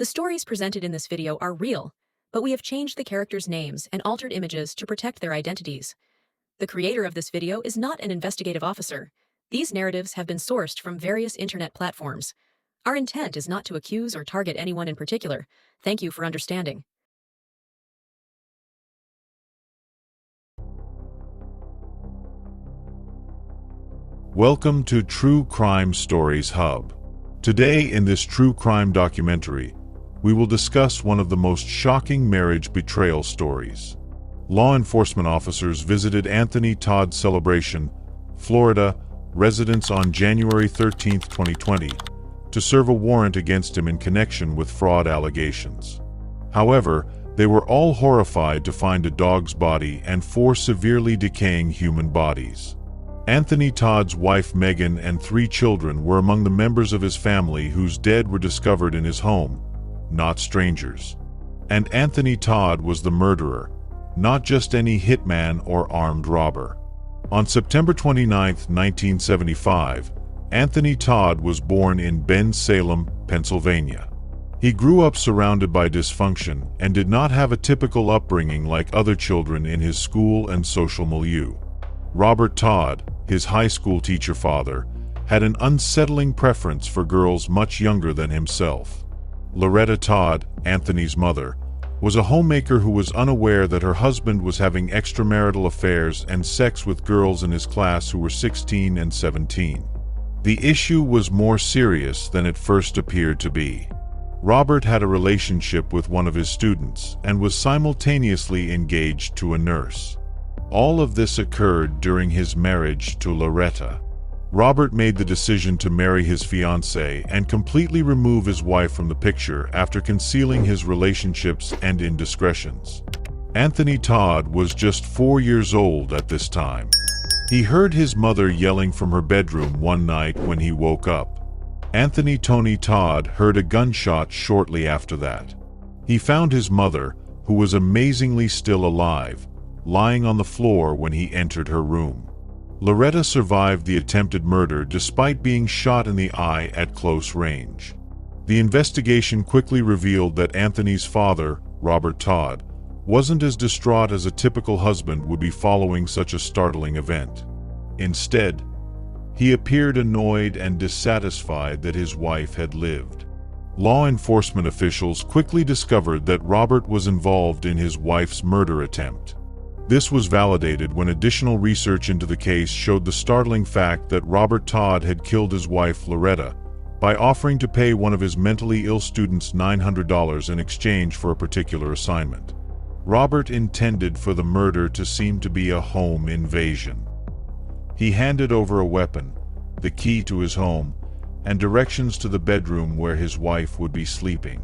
The stories presented in this video are real, but we have changed the characters' names and altered images to protect their identities. The creator of this video is not an investigative officer. These narratives have been sourced from various internet platforms. Our intent is not to accuse or target anyone in particular. Thank you for understanding. Welcome to True Crime Stories Hub. Today in this true crime documentary, we will discuss one of the most shocking marriage betrayal stories. Law enforcement officers visited Anthony Todd's Celebration, Florida, residence on January 13, 2020, to serve a warrant against him in connection with fraud allegations. However, they were all horrified to find a dog's body and 4 severely decaying human bodies. Anthony Todd's wife Megan and 3 children were among the members of his family whose dead were discovered in his home, not strangers. And Anthony Todt was the murderer, not just any hitman or armed robber. On September 29, 1975, Anthony Todt was born in Bensalem, Pennsylvania. He grew up surrounded by dysfunction and did not have a typical upbringing like other children in his school and social milieu. Robert Todt, his high school teacher father, had an unsettling preference for girls much younger than himself. Loretta Todt, Anthony's mother, was a homemaker who was unaware that her husband was having extramarital affairs and sex with girls in his class who were 16 and 17. The issue was more serious than it first appeared to be. Robert had a relationship with one of his students and was simultaneously engaged to a nurse. All of this occurred during his marriage to Loretta. Robert made the decision to marry his fiancée and completely remove his wife from the picture after concealing his relationships and indiscretions. Anthony Todt was just 4 years old at this time. He heard his mother yelling from her bedroom one night when he woke up. Anthony Todt heard a gunshot shortly after that. He found his mother, who was amazingly still alive, lying on the floor when he entered her room. Loretta survived the attempted murder despite being shot in the eye at close range. The investigation quickly revealed that Anthony's father, Robert Todt, wasn't as distraught as a typical husband would be following such a startling event. Instead, he appeared annoyed and dissatisfied that his wife had lived. Law enforcement officials quickly discovered that Robert was involved in his wife's murder attempt. This was validated when additional research into the case showed the startling fact that Robert Todt had killed his wife Loretta by offering to pay one of his mentally ill students $900 in exchange for a particular assignment. Robert intended for the murder to seem to be a home invasion. He handed over a weapon, the key to his home, and directions to the bedroom where his wife would be sleeping.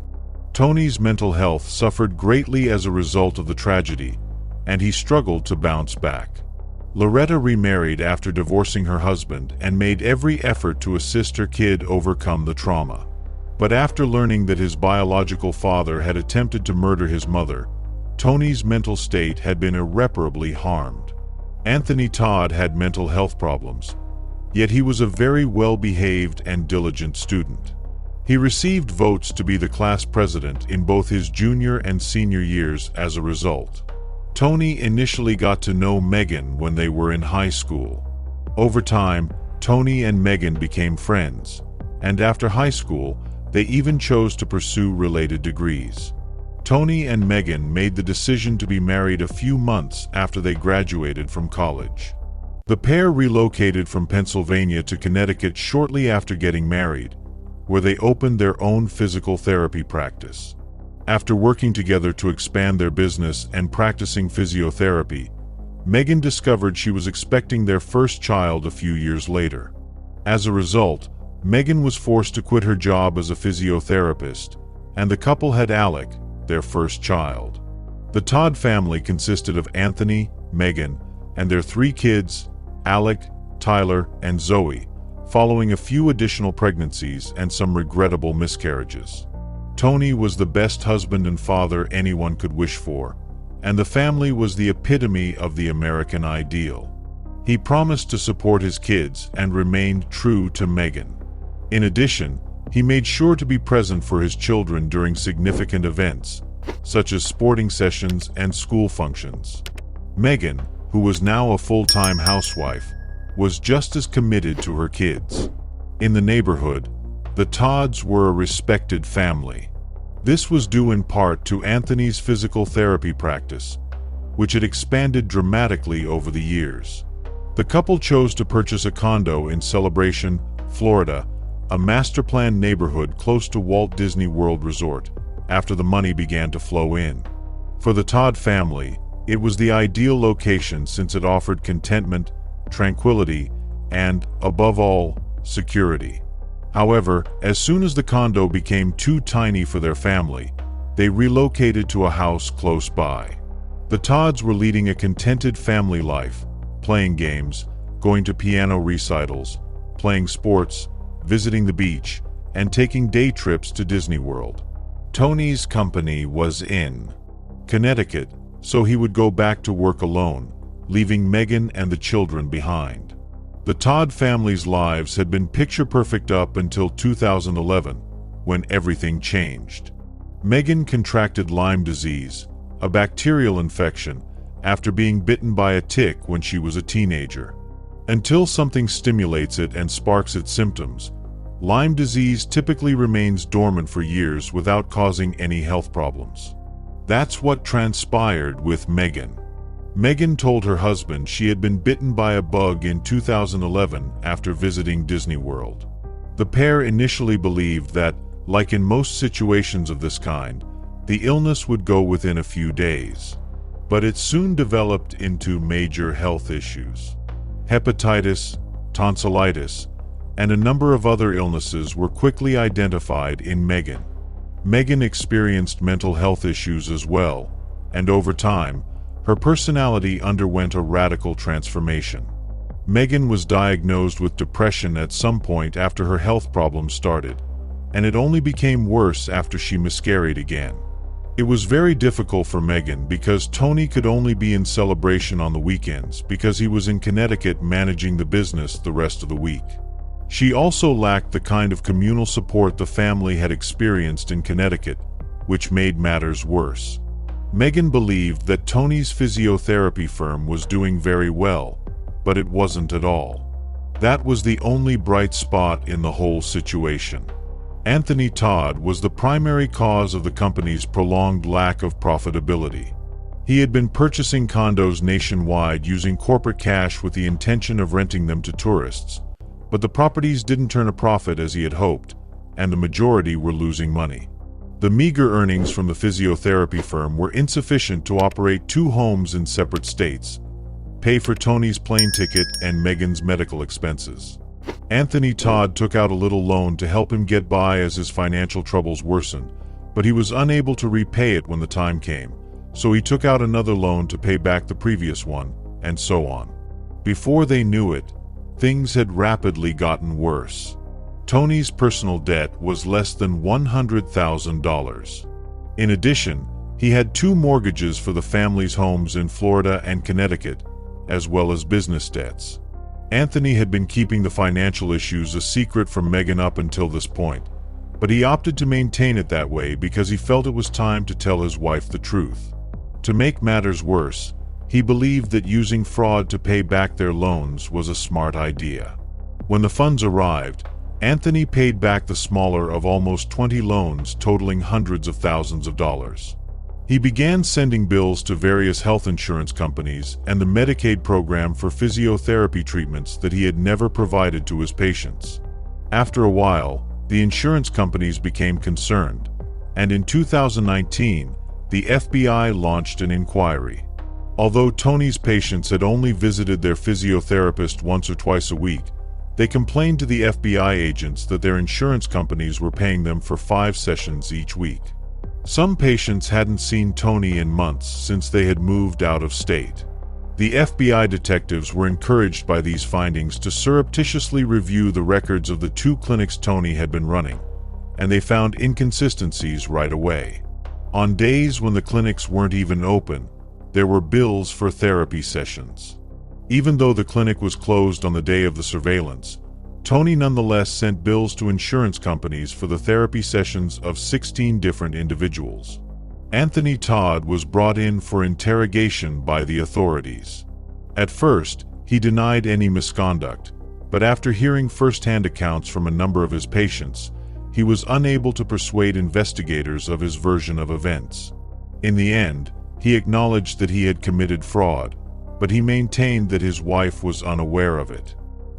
Tony's mental health suffered greatly as a result of the tragedy, and he struggled to bounce back. Loretta remarried after divorcing her husband and made every effort to assist her kid overcome the trauma. But after learning that his biological father had attempted to murder his mother, Tony's mental state had been irreparably harmed. Anthony Todt had mental health problems, yet he was a very well-behaved and diligent student. He received votes to be the class president in both his junior and senior years as a result. Tony initially got to know Megan when they were in high school. Over time, Tony and Megan became friends, and after high school, they even chose to pursue related degrees. Tony and Megan made the decision to be married a few months after they graduated from college. The pair relocated from Pennsylvania to Connecticut shortly after getting married, where they opened their own physical therapy practice. After working together to expand their business and practicing physiotherapy, Megan discovered she was expecting their first child a few years later. As a result, Megan was forced to quit her job as a physiotherapist, and the couple had Alec, their first child. The Todt family consisted of Anthony, Megan, and their 3 kids, Alec, Tyler, and Zoe, following a few additional pregnancies and some regrettable miscarriages. Tony was the best husband and father anyone could wish for, and the family was the epitome of the American ideal. He promised to support his kids and remained true to Megan. In addition, He made sure to be present for his children during significant events, such as sporting sessions and school functions. Megan, who was now a full-time housewife, was just as committed to her kids. In the neighborhood, the Todts were a respected family. This was due in part to Anthony's physical therapy practice, which had expanded dramatically over the years. The couple chose to purchase a condo in Celebration, Florida, a master-planned neighborhood close to Walt Disney World Resort, after the money began to flow in. For the Todt family, it was the ideal location since it offered contentment, tranquility, and, above all, security. However, as soon as the condo became too tiny for their family, they relocated to a house close by. The Todts were leading a contented family life, playing games, going to piano recitals, playing sports, visiting the beach, and taking day trips to Disney World. Tony's company was in Connecticut, so he would go back to work alone, leaving Megan and the children behind. The Todt family's lives had been picture-perfect up until 2011, when everything changed. Megan contracted Lyme disease, a bacterial infection, after being bitten by a tick when she was a teenager. Until something stimulates it and sparks its symptoms, Lyme disease typically remains dormant for years without causing any health problems. That's what transpired with Megan. Megan told her husband she had been bitten by a bug in 2011 after visiting Disney World. The pair initially believed that, like in most situations of this kind, the illness would go within a few days. But it soon developed into major health issues. Hepatitis, tonsillitis, and a number of other illnesses were quickly identified in Megan. Megan experienced mental health issues as well, and over time, her personality underwent a radical transformation. Megan was diagnosed with depression at some point after her health problems started, and it only became worse after she miscarried again. It was very difficult for Megan because Tony could only be in Celebration on the weekends because he was in Connecticut managing the business the rest of the week. She also lacked the kind of communal support the family had experienced in Connecticut, which made matters worse. Megan believed that Tony's physiotherapy firm was doing very well, but it wasn't at all. That was the only bright spot in the whole situation. Anthony Todt was the primary cause of the company's prolonged lack of profitability. He had been purchasing condos nationwide using corporate cash with the intention of renting them to tourists, but the properties didn't turn a profit as he had hoped, and the majority were losing money. The meager earnings from the physiotherapy firm were insufficient to operate 2 homes in separate states, pay for Tony's plane ticket and Megan's medical expenses. Anthony Todt took out a little loan to help him get by as his financial troubles worsened, but he was unable to repay it when the time came, so he took out another loan to pay back the previous one, and so on. Before they knew it, things had rapidly gotten worse. Tony's personal debt was less than $100,000. In addition, he had 2 mortgages for the family's homes in Florida and Connecticut, as well as business debts. Anthony had been keeping the financial issues a secret from Megan up until this point, but he opted to maintain it that way because he felt it was time to tell his wife the truth. To make matters worse, he believed that using fraud to pay back their loans was a smart idea. When the funds arrived, Anthony paid back the smaller of almost 20 loans totaling hundreds of thousands of dollars. He began sending bills to various health insurance companies and the Medicaid program for physiotherapy treatments that he had never provided to his patients. After a while, the insurance companies became concerned, and in 2019, the FBI launched an inquiry. Although Tony's patients had only visited their physiotherapist once or twice a week, they complained to the FBI agents that their insurance companies were paying them for 5 sessions each week. Some patients hadn't seen Tony in months since they had moved out of state. The FBI detectives were encouraged by these findings to surreptitiously review the records of the 2 clinics Tony had been running, and they found inconsistencies right away. On days when the clinics weren't even open, there were bills for therapy sessions. Even though the clinic was closed on the day of the surveillance, Tony nonetheless sent bills to insurance companies for the therapy sessions of 16 different individuals. Anthony Todt was brought in for interrogation by the authorities. At first, he denied any misconduct, but after hearing first-hand accounts from a number of his patients, he was unable to persuade investigators of his version of events. In the end, he acknowledged that he had committed fraud, but he maintained that his wife was unaware of it.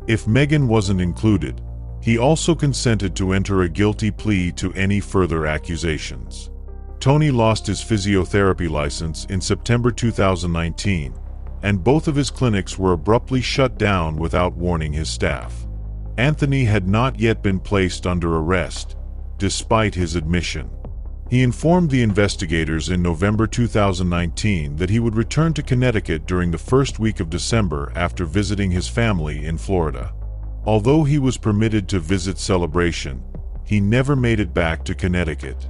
If Megan wasn't included, he also consented to enter a guilty plea to any further accusations. Tony lost his physiotherapy license in September 2019, and both of his clinics were abruptly shut down without warning his staff. Anthony had not yet been placed under arrest, despite his admission. He informed the investigators in November 2019 that he would return to Connecticut during the first week of December after visiting his family in Florida. Although he was permitted to visit Celebration, he never made it back to Connecticut.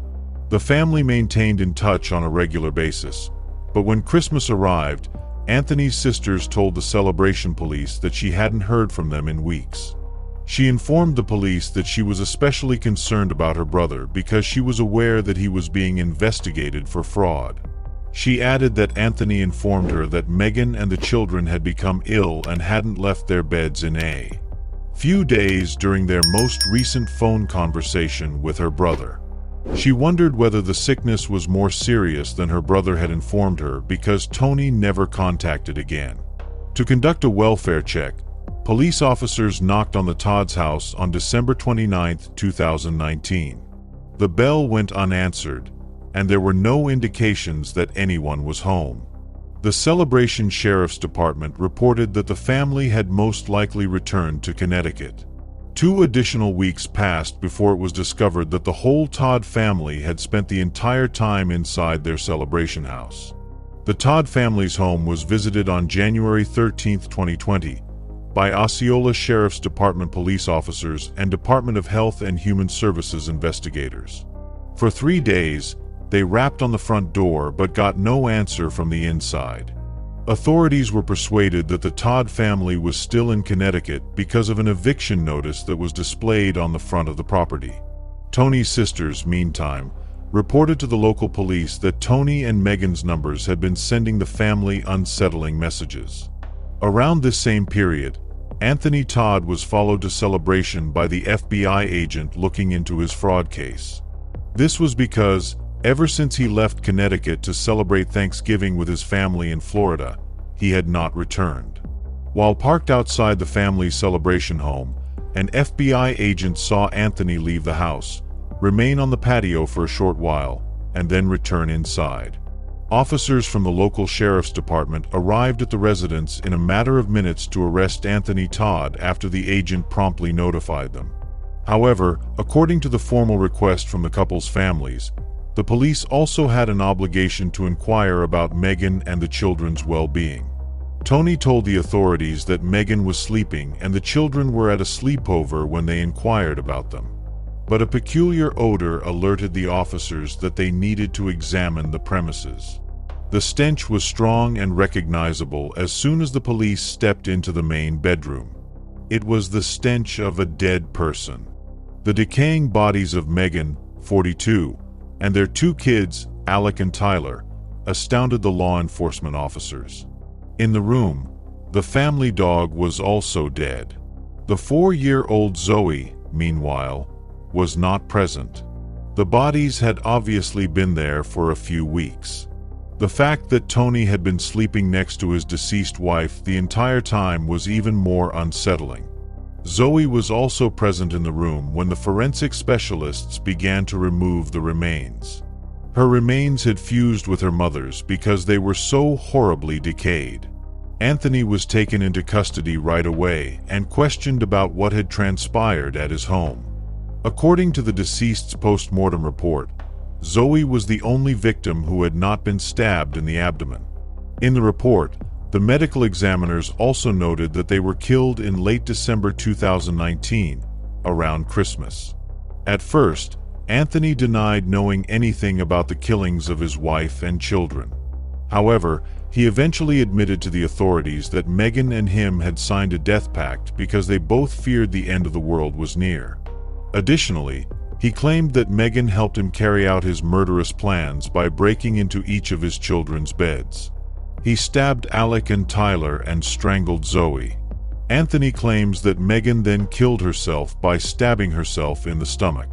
The family maintained in touch on a regular basis, but when Christmas arrived, Anthony's sisters told the Celebration police that she hadn't heard from them in weeks. She informed the police that she was especially concerned about her brother because she was aware that he was being investigated for fraud. She added that Anthony informed her that Megan and the children had become ill and hadn't left their beds in a few days during their most recent phone conversation with her brother. She wondered whether the sickness was more serious than her brother had informed her because Tony never contacted again. To conduct a welfare check, police officers knocked on the Todts' house on December 29, 2019. The bell went unanswered, and there were no indications that anyone was home. The Celebration Sheriff's Department reported that the family had most likely returned to Connecticut. 2 additional weeks passed before it was discovered that the whole Todt family had spent the entire time inside their Celebration house. The Todt family's home was visited on January 13, 2020, by Osceola Sheriff's Department police officers and Department of Health and Human Services investigators. For 3 days, they rapped on the front door but got no answer from the inside. Authorities were persuaded that the Todt family was still in Connecticut because of an eviction notice that was displayed on the front of the property. Tony's sisters, meantime, reported to the local police that Tony and Megan's numbers had been sending the family unsettling messages. Around this same period, Anthony Todt was followed to Celebration by the FBI agent looking into his fraud case. This was because, ever since he left Connecticut to celebrate Thanksgiving with his family in Florida, he had not returned. While parked outside the family's Celebration home, an FBI agent saw Anthony leave the house, remain on the patio for a short while, and then return inside. Officers from the local sheriff's department arrived at the residence in a matter of minutes to arrest Anthony Todt after the agent promptly notified them. However, according to the formal request from the couple's families, the police also had an obligation to inquire about Megan and the children's well-being. Tony told the authorities that Megan was sleeping and the children were at a sleepover when they inquired about them. But a peculiar odor alerted the officers that they needed to examine the premises. The stench was strong and recognizable as soon as the police stepped into the main bedroom. It was the stench of a dead person. The decaying bodies of Megan, 42, and their 2 kids, Alec and Tyler, astounded the law enforcement officers. In the room, the family dog was also dead. The 4-year-old Zoe, meanwhile, was not present. The bodies had obviously been there for a few weeks. The fact that Tony had been sleeping next to his deceased wife the entire time was even more unsettling. Zoe was also present in the room when the forensic specialists began to remove the remains. Her remains had fused with her mother's because they were so horribly decayed. Anthony was taken into custody right away and questioned about what had transpired at his home. According to the deceased's post-mortem report, Zoe was the only victim who had not been stabbed in the abdomen. In the report, the medical examiners also noted that they were killed in late December 2019, around Christmas. At first, Anthony denied knowing anything about the killings of his wife and children. However, he eventually admitted to the authorities that Megan and him had signed a death pact because they both feared the end of the world was near. Additionally, he claimed that Megan helped him carry out his murderous plans by breaking into each of his children's beds. He stabbed Alec and Tyler and strangled Zoe. Anthony claims that Megan then killed herself by stabbing herself in the stomach.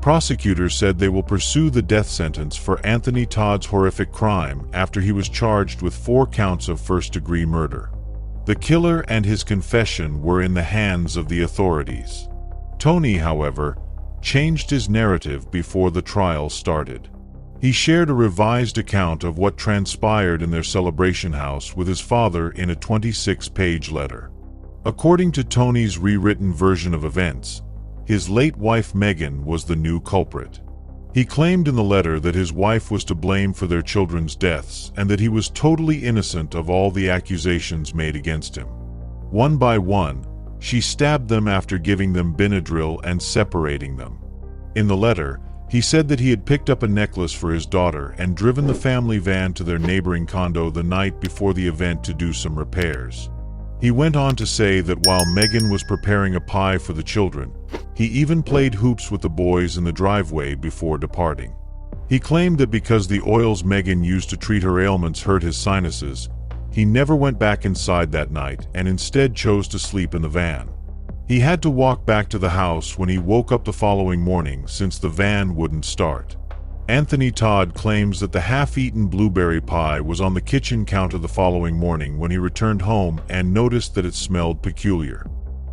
Prosecutors said they will pursue the death sentence for Anthony Todt's horrific crime after he was charged with 4 counts of first-degree murder. The killer and his confession were in the hands of the authorities. Tony, however, changed his narrative before the trial started. He shared a revised account of what transpired in their celebration house with his father in a 26-page letter. According to Tony's rewritten version of events, his late wife Megan was the new culprit. He claimed in the letter that his wife was to blame for their children's deaths and that he was totally innocent of all the accusations made against him. One by one, she stabbed them after giving them Benadryl and separating them. In the letter, he said that he had picked up a necklace for his daughter and driven the family van to their neighboring condo the night before the event to do some repairs. He went on to say that while Megan was preparing a pie for the children, he even played hoops with the boys in the driveway before departing. He claimed that because the oils Megan used to treat her ailments hurt his sinuses, he never went back inside that night and instead chose to sleep in the van. He had to walk back to the house when he woke up the following morning since the van wouldn't start. Anthony Todt claims that the half-eaten blueberry pie was on the kitchen counter the following morning when he returned home and noticed that it smelled peculiar.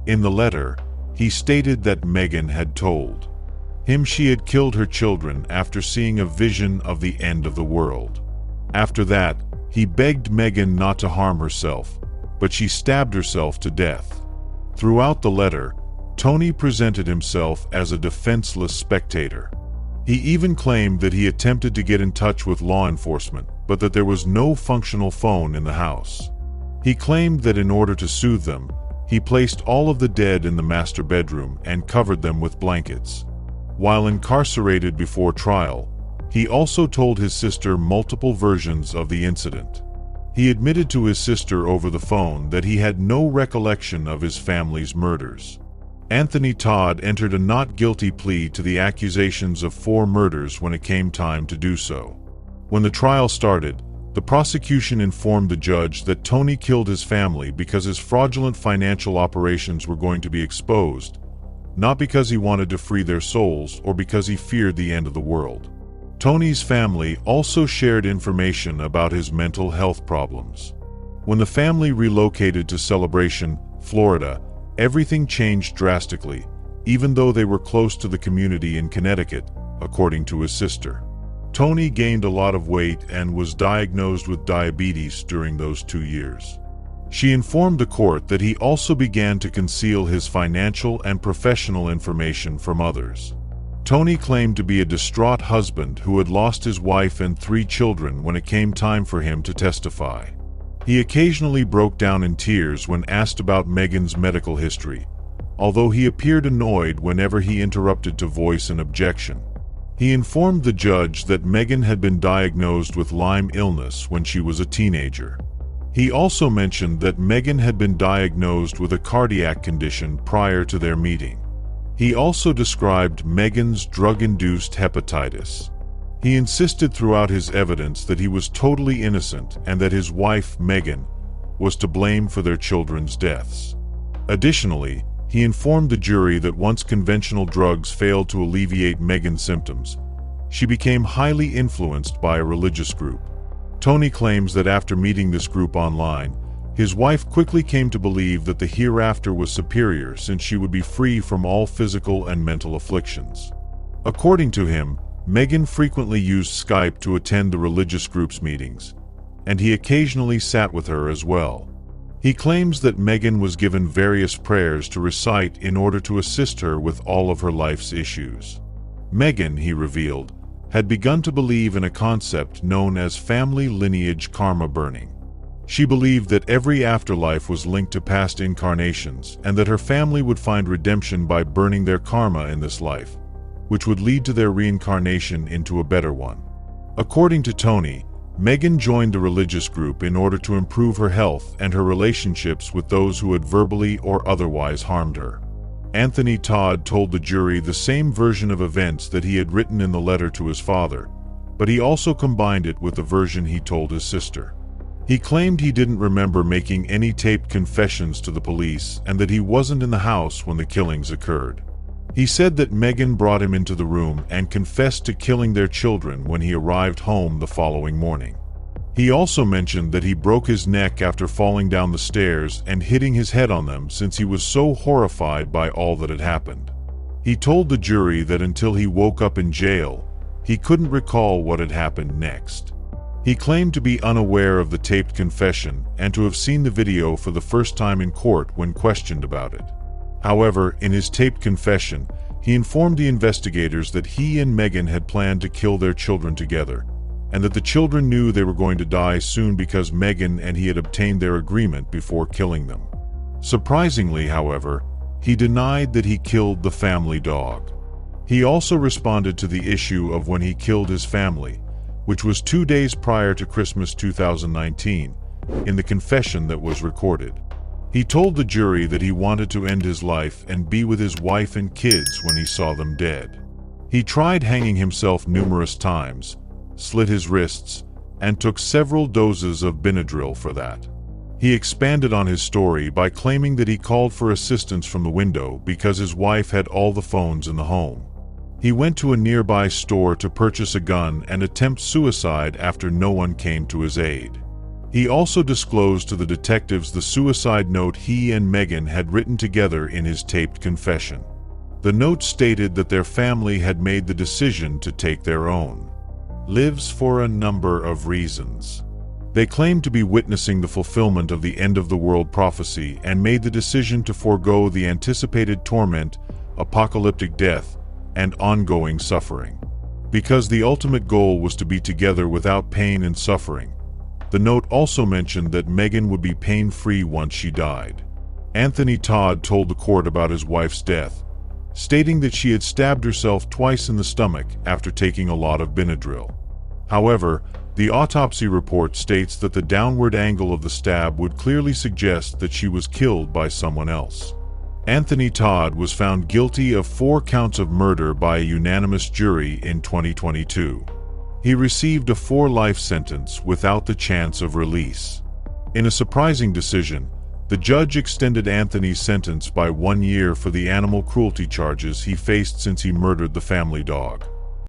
In the letter, he stated that Megan had told him she had killed her children after seeing a vision of the end of the world. After that, he begged Megan not to harm herself, but she stabbed herself to death. Throughout the letter, Tony presented himself as a defenseless spectator. He even claimed that he attempted to get in touch with law enforcement, but that there was no functional phone in the house. He claimed that in order to soothe them, he placed all of the dead in the master bedroom and covered them with blankets. While incarcerated before trial, he also told his sister multiple versions of the incident. He admitted to his sister over the phone that he had no recollection of his family's murders. Anthony Todt entered a not guilty plea to the accusations of 4 murders when it came time to do so. When the trial started, the prosecution informed the judge that Tony killed his family because his fraudulent financial operations were going to be exposed, not because he wanted to free their souls or because he feared the end of the world. Tony's family also shared information about his mental health problems. When the family relocated to Celebration, Florida, everything changed drastically, even though they were close to the community in Connecticut, according to his sister. Tony gained a lot of weight and was diagnosed with diabetes during those 2 years. She informed the court that he also began to conceal his financial and professional information from others. Tony claimed to be a distraught husband who had lost his wife and 3 children when it came time for him to testify. He occasionally broke down in tears when asked about Megan's medical history, although he appeared annoyed whenever he interrupted to voice an objection. He informed the judge that Megan had been diagnosed with Lyme illness when she was a teenager. He also mentioned that Megan had been diagnosed with a cardiac condition prior to their meeting. He also described Megan's drug-induced hepatitis. He insisted throughout his evidence that he was totally innocent and that his wife, Megan, was to blame for their children's deaths. Additionally, he informed the jury that once conventional drugs failed to alleviate Megan's symptoms, she became highly influenced by a religious group. Tony claims that after meeting this group online, his wife quickly came to believe that the hereafter was superior since she would be free from all physical and mental afflictions. According to him, Megan frequently used Skype to attend the religious group's meetings, and he occasionally sat with her as well. He claims that Megan was given various prayers to recite in order to assist her with all of her life's issues. Megan, he revealed, had begun to believe in a concept known as family lineage karma burning. She believed that every afterlife was linked to past incarnations and that her family would find redemption by burning their karma in this life, which would lead to their reincarnation into a better one. According to Tony, Megan joined the religious group in order to improve her health and her relationships with those who had verbally or otherwise harmed her. Anthony Todt told the jury the same version of events that he had written in the letter to his father, but he also combined it with the version he told his sister. He claimed he didn't remember making any taped confessions to the police and that he wasn't in the house when the killings occurred. He said that Megan brought him into the room and confessed to killing their children when he arrived home the following morning. He also mentioned that he broke his neck after falling down the stairs and hitting his head on them since he was so horrified by all that had happened. He told the jury that until he woke up in jail, he couldn't recall what had happened next. He claimed to be unaware of the taped confession and to have seen the video for the first time in court when questioned about it. However, in his taped confession, he informed the investigators that he and Megan had planned to kill their children together, and that the children knew they were going to die soon because Megan and he had obtained their agreement before killing them. Surprisingly, however, he denied that he killed the family dog. He also responded to the issue of when he killed his family, which was 2 days prior to Christmas 2019, in the confession that was recorded. He told the jury that he wanted to end his life and be with his wife and kids when he saw them dead. He tried hanging himself numerous times, slit his wrists, and took several doses of Benadryl for that. He expanded on his story by claiming that he called for assistance from the window because his wife had all the phones in the home. He went to a nearby store to purchase a gun and attempt suicide after no one came to his aid. He also disclosed to the detectives the suicide note he and Megan had written together in his taped confession. The note stated that their family had made the decision to take their own lives for a number of reasons. They claimed to be witnessing the fulfillment of the end-of-the-world prophecy and made the decision to forego the anticipated torment, apocalyptic death, and ongoing suffering. Because the ultimate goal was to be together without pain and suffering. The note also mentioned that Megan would be pain-free once she died. Anthony Todt told the court about his wife's death, stating that she had stabbed herself twice in the stomach after taking a lot of Benadryl. However, the autopsy report states that the downward angle of the stab would clearly suggest that she was killed by someone else. Anthony Todt was found guilty of 4 counts of murder by a unanimous jury in 2022. He received a 4-life sentence without the chance of release. In a surprising decision, the judge extended Anthony's sentence by 1 year for the animal cruelty charges he faced since he murdered the family dog.